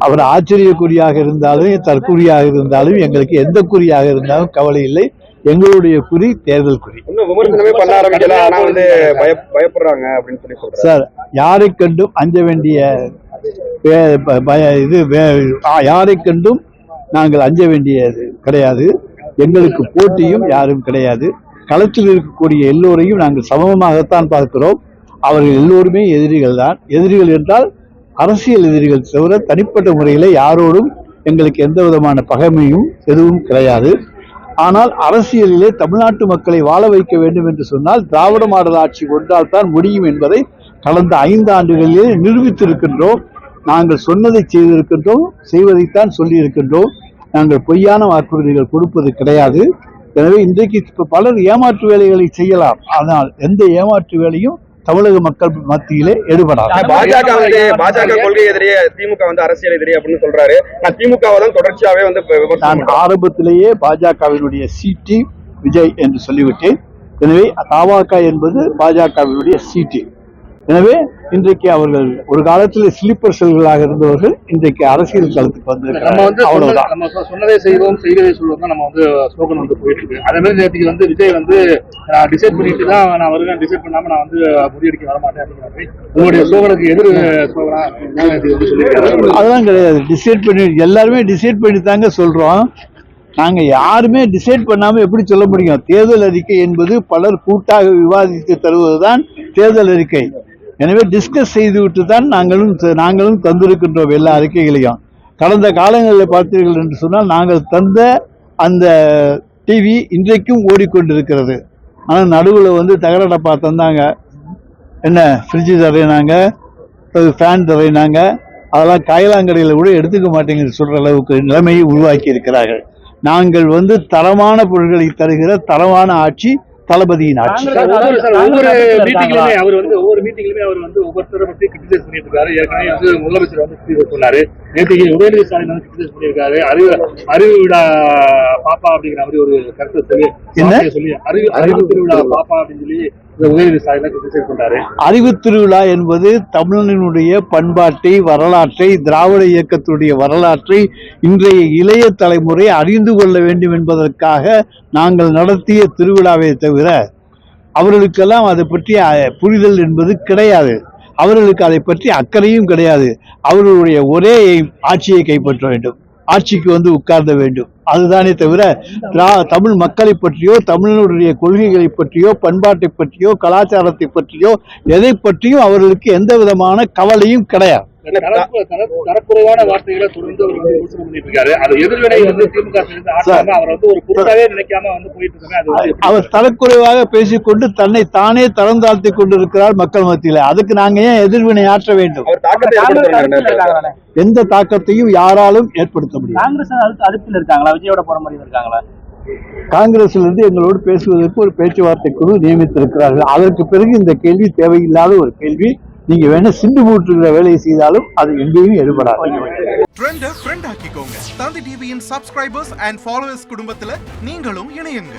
அவர் ஆச்சரியக்குறியாக இருந்தாலும் தற்குறியாக இருந்தாலும் எங்களுக்கு எந்த குறியாக இருந்தாலும் கவலை இல்லை. எங்களுடைய குறி தேர்தல் குறி. விமர்சனமே பண்ண ஆரம்பிக்கல, ஆனா வந்து பயப்படுறாங்க அப்படின்னு சொல்லி சொல்றாங்க. சார், யாரை கண்டும் அஞ்ச வேண்டிய யாரை கண்டும் நாங்கள் அஞ்ச வேண்டியது கிடையாது. எங்களுக்கு போட்டியும் யாரும் கிடையாது. களத்தில் இருக்கக்கூடிய எல்லோரையும் நாங்கள் சமமாகத்தான் பார்க்கிறோம். அவர்கள் எல்லோருமே எதிரிகள் தான். எதிரிகள் என்றால் அரசியல் எதிரிகள் தவிர தனிப்பட்ட முறையில் யாரோடும் எங்களுக்கு எந்த விதமான பகைமையும் எதுவும் கிடையாது. ஆனால் அரசியலிலே தமிழ்நாட்டு மக்களை வாழ வைக்க வேண்டும் என்று சொன்னால் திராவிட மாடல் ஆட்சி கொண்டால் தான் முடியும் என்பதை கடந்த 5 ஆண்டுகளிலே நிரூபித்திருக்கின்றோம். நாங்கள் சொன்னதை செய்திருக்கின்றோம், செய்வதைத்தான் சொல்லியிருக்கின்றோம். நாங்கள் பொய்யான வாக்குறுதிகள் கொடுப்பது கிடையாது. எனவே இன்றைக்கு பலர் ஏமாற்று வேலைகளை செய்யலாம், ஆனால் எந்த ஏமாற்று வேலையும் தமிழக மக்கள் மத்தியிலே எடுபடாது. பாஜக கொள்கை எதிரியே, திமுக வந்து அரசியல் எதிரி அப்படின்னு சொல்றாரு. திமுகவை தான் தொடர்ச்சியாவே வந்து நான் ஆரம்பத்திலேயே பாஜகவினுடைய சிடி விஜய் என்று சொல்லிவிட்டேன். எனவே தமாக என்பது பாஜகவினுடைய சிடி. எனவே இன்றைக்கு அவர்கள் ஒரு காலத்தில் ஸ்லீப்பர் செல்களாக இருந்தவர்கள் இன்றைக்கு அரசியல் களத்துக்கு வந்து அவ்வளவுதான். நம்ம சொன்னதை செய்வோம், செய்வதை சொல்லுவோம் தான் நம்ம வந்து ஸ்லோகன் வந்து போயிட்டு இருக்கு. அதே மாதிரி நேற்றுக்கு வந்து விஜய் வந்து டிசைட் பண்ணிட்டு தான் நான் வருவேன், டிசைட் பண்ணாம நான் வந்து முறியடிக்க வரமாட்டேன் அப்படிங்கிற மாதிரி உங்களுடைய ஸ்லோகனுக்கு எதிர் ஸ்லோகனா சொல்லியிருக்காரு. அதெல்லாம் கிடையாது. டிசைட் பண்ணி எல்லாருமே டிசைட் பண்ணி தாங்க சொல்றோம். நாங்க யாருமே டிசைட் பண்ணாம எப்படி சொல்ல முடியும்? தேர்தல் அறிக்கை என்பது பலர் கூட்டாக விவாதித்து தருவதுதான் தேர்தல் அறிக்கை. எனவே டிஸ்கஸ் செய்துவிட்டு தான் நாங்களும் தந்திருக்கின்றோம் எல்லா அறிக்கைகளையும். கடந்த காலங்களில் பார்த்தீர்கள் என்று சொன்னால் நாங்கள் தந்த அந்த டிவி இன்றைக்கும் ஓடிக்கொண்டிருக்கிறது. ஆனால் நடுவில் வந்து தகர டப்பா தந்தாங்க, என்ன ஃப்ரிட்ஜு தரையினாங்க, ஃபேன் தரையினாங்க. அதெல்லாம் காயலாங்கடையில் கூட எடுத்துக்க மாட்டேங்குது சொல்கிற அளவுக்கு நிலைமையை உருவாக்கி இருக்கிறார்கள். நாங்கள் வந்து தரமான பொருட்களை தருகிற தரமான ஆட்சி தளபதியின் ஆட்சி. ஒவ்வொரு மீட்டிங்லுமே அவர் வந்து ஒவ்வொருத்தரை பற்றி கிரிட்டிசைஸ் பண்ணிட்டு இருக்காரு. ஏற்கனவே வந்து முதலமைச்சர் வந்து சொன்னாரு. நேற்று உதயநிதி ஸ்டாலின் வந்து கிரிட்டிசைஸ் பண்ணியிருக்காரு. அறிவு விழா பாப்பா அப்படிங்கிற மாதிரி ஒரு கருத்தை சொல்லி அறிவு திருவிழா பாப்பா அப்படின்னு சொல்லி அறிவு திருவிழா என்பது தமிழனுடைய பண்பாட்டை, வரலாற்றை, திராவிட இயக்கத்துடைய வரலாற்றை இன்றைய இளைய தலைமுறை அறிந்து கொள்ள வேண்டும் என்பதற்காக நாங்கள் நடத்திய திருவிழாவை தவிர அவர்களுக்கெல்லாம் அதை பற்றிய புரிதல் என்பது கிடையாது. அவர்களுக்கு அதை பற்றி அக்கறையும் கிடையாது. அவர்களுடைய ஒரே ஆட்சியை கைப்பற்ற வேண்டும், ஆட்சிக்கு வந்து உட்கார்ந்த வேண்டும். அதுதானே தவிர தமிழ் மக்களை பற்றியோ, தமிழனுடைய கொள்கைகளை பற்றியோ, பண்பாட்டை பற்றியோ, கலாச்சாரத்தை பற்றியோ, எதை பற்றியும் அவர்களுக்கு எந்த விதமான கவலையும் கிடையாது. தரக்குறைவான வார்த்தைகளை தொடர்ந்து பண்ணிட்டு இருக்காரு. அது எதிர்வினை வந்து திமுக அவர் வந்து ஒரு பொருட்டாவே நினைக்காம வந்து போயிட்டு இருக்காங்க. அவர் தரக்குறைவாக பேசிக்கொண்டு தன்னை தானே தரம் தாழ்த்தி கொண்டிருக்கிறார் மக்கள் மத்தியில. அதுக்கு நாங்க ஏன் எதிர்வினை ஆற்ற வேண்டும்? எந்த தாக்கத்தையும் யாராலும் ஏற்படுத்த முடியும். காங்கிரஸ் அடுப்பில் இருக்காங்களா? விஜயோட போற மாதிரி இருக்காங்களா? காங்கிரஸ்ல இருந்து எங்களோடு பேசுவதற்கு ஒரு பேச்சுவார்த்தை குழு நியமித்திருக்கிறார்கள். அதற்கு பிறகு இந்த கேள்வி தேவையில்லாத ஒரு கேள்வி. நீங்க வேணா சிண்டு மூட்டுகிற வேலையை செய்தாலும் அது எங்கேயும் எடுபடாது. தந்தி டிவியின் சப்ஸ்கிரைபர்ஸ் அண்ட் ஃபாலோவர்ஸ் குடும்பத்துல நீங்களும் இணையுங்க.